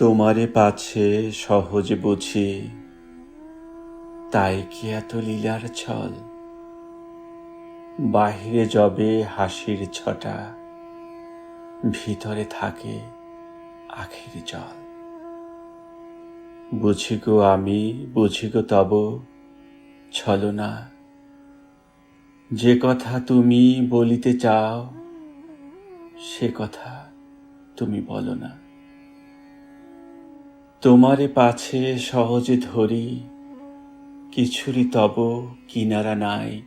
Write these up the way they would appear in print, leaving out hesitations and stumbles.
তোমারে পাছে সহজে বুঝি, তাই কি এত লীলার ছল? বাহিরে যবে হাসির ছটা, ভিতরে থাকে আখির জল। বুঝি গো আমি, বুঝি গো তব ছলনা। যে কথা তুমি বলিতে চাও, সে কথা তুমি বলো না। তোমারে পাছে সহজে ধরি, কিছুরই তব কিনারা নাই।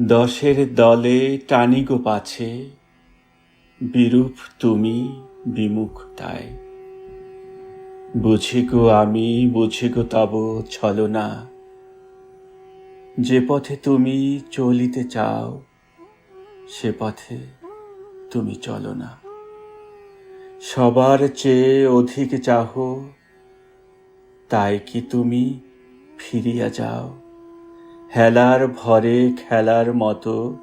দশের দলে টানি গো পাছে, বিরূপ তুমি বিমুখ তাই। বুঝি গো আমি, বুঝি গো তব ছলনা। যে পথে তুমি চলিতে চাও, সে পথে তুমি চলো না। সবার চেয়ে অধিক চাহো, তাই কি তুমি ফিরিয়া যাও? হেলার ভরে খেলার মতো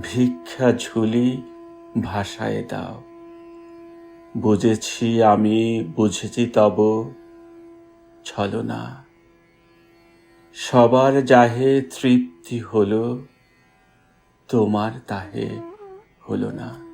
ভিক্ষা ঝুলি ভাসায় দাও। বুঝেছি আমি, বুঝেছি তব ছলনা। সবার যাহে তৃপ্তি হলো, তোমার তাহে হলো না।